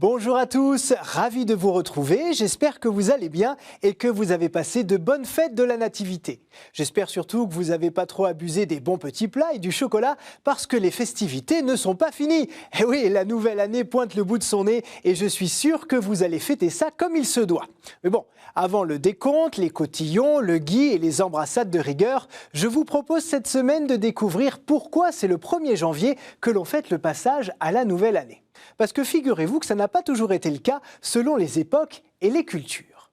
Bonjour à tous, ravi de vous retrouver, j'espère que vous allez bien et que vous avez passé de bonnes fêtes de la Nativité. J'espère surtout que vous n'avez pas trop abusé des bons petits plats et du chocolat parce que les festivités ne sont pas finies. Et oui, la nouvelle année pointe le bout de son nez et je suis sûr que vous allez fêter ça comme il se doit. Mais bon, avant le décompte, les cotillons, le gui et les embrassades de rigueur, je vous propose cette semaine de découvrir pourquoi c'est le 1er janvier que l'on fête le passage à la nouvelle année. Parce que figurez-vous que ça n'a pas toujours été le cas selon les époques et les cultures.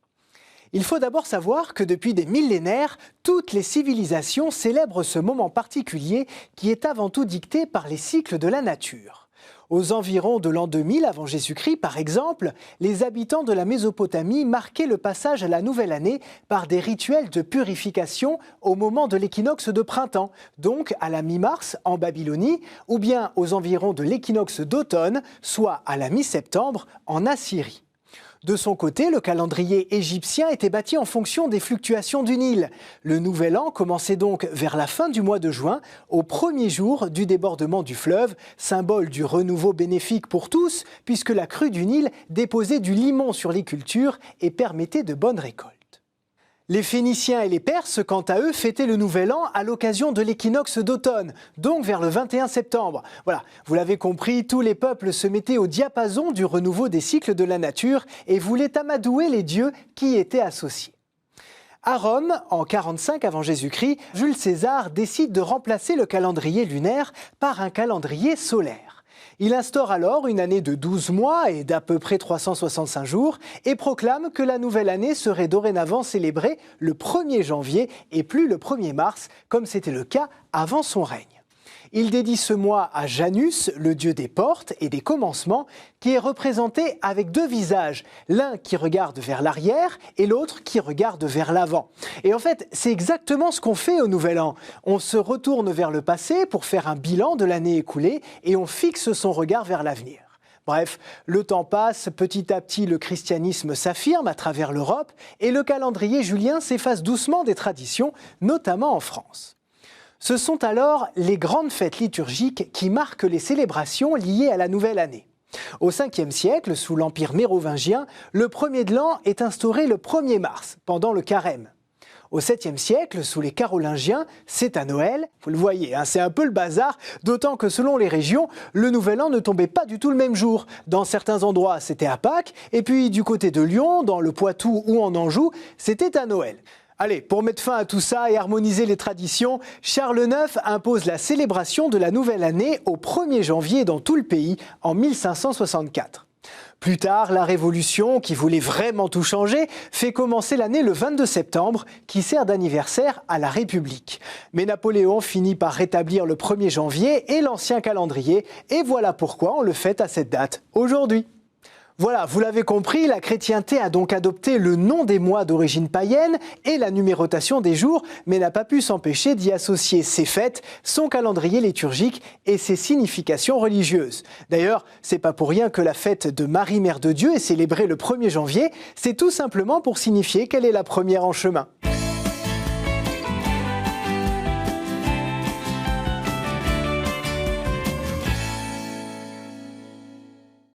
Il faut d'abord savoir que depuis des millénaires, toutes les civilisations célèbrent ce moment particulier qui est avant tout dicté par les cycles de la nature. Aux environs de l'an 2000 avant Jésus-Christ, par exemple, les habitants de la Mésopotamie marquaient le passage à la nouvelle année par des rituels de purification au moment de l'équinoxe de printemps, donc à la mi-mars en Babylonie, ou bien aux environs de l'équinoxe d'automne, soit à la mi-septembre en Assyrie. De son côté, le calendrier égyptien était bâti en fonction des fluctuations du Nil. Le nouvel an commençait donc vers la fin du mois de juin, au premier jour du débordement du fleuve, symbole du renouveau bénéfique pour tous, puisque la crue du Nil déposait du limon sur les cultures et permettait de bonnes récoltes. Les Phéniciens et les Perses, quant à eux, fêtaient le Nouvel An à l'occasion de l'équinoxe d'automne, donc vers le 21 septembre. Voilà, vous l'avez compris, tous les peuples se mettaient au diapason du renouveau des cycles de la nature et voulaient amadouer les dieux qui y étaient associés. À Rome, en 45 avant Jésus-Christ, Jules César décide de remplacer le calendrier lunaire par un calendrier solaire. Il instaure alors une année de 12 mois et d'à peu près 365 jours et proclame que la nouvelle année serait dorénavant célébrée le 1er janvier et plus le 1er mars, comme c'était le cas avant son règne. Il dédie ce mois à Janus, le dieu des portes et des commencements, qui est représenté avec deux visages, l'un qui regarde vers l'arrière et l'autre qui regarde vers l'avant. Et en fait, c'est exactement ce qu'on fait au Nouvel An. On se retourne vers le passé pour faire un bilan de l'année écoulée et on fixe son regard vers l'avenir. Bref, le temps passe, petit à petit le christianisme s'affirme à travers l'Europe et le calendrier julien s'efface doucement des traditions, notamment en France. Ce sont alors les grandes fêtes liturgiques qui marquent les célébrations liées à la nouvelle année. Au 5e siècle, sous l'Empire mérovingien, le 1er de l'an est instauré le 1er mars, pendant le carême. Au 7e siècle, sous les Carolingiens, c'est à Noël. Vous le voyez, c'est un peu le bazar, d'autant que selon les régions, le Nouvel An ne tombait pas du tout le même jour. Dans certains endroits, c'était à Pâques, et puis du côté de Lyon, dans le Poitou ou en Anjou, c'était à Noël. Allez, pour mettre fin à tout ça et harmoniser les traditions, Charles IX impose la célébration de la nouvelle année au 1er janvier dans tout le pays en 1564. Plus tard, la Révolution, qui voulait vraiment tout changer, fait commencer l'année le 22 septembre, qui sert d'anniversaire à la République. Mais Napoléon finit par rétablir le 1er janvier et l'ancien calendrier, et voilà pourquoi on le fête à cette date aujourd'hui. Voilà, vous l'avez compris, la chrétienté a donc adopté le nom des mois d'origine païenne et la numérotation des jours, mais n'a pas pu s'empêcher d'y associer ses fêtes, son calendrier liturgique et ses significations religieuses. D'ailleurs, c'est pas pour rien que la fête de Marie Mère de Dieu est célébrée le 1er janvier, c'est tout simplement pour signifier qu'elle est la première en chemin.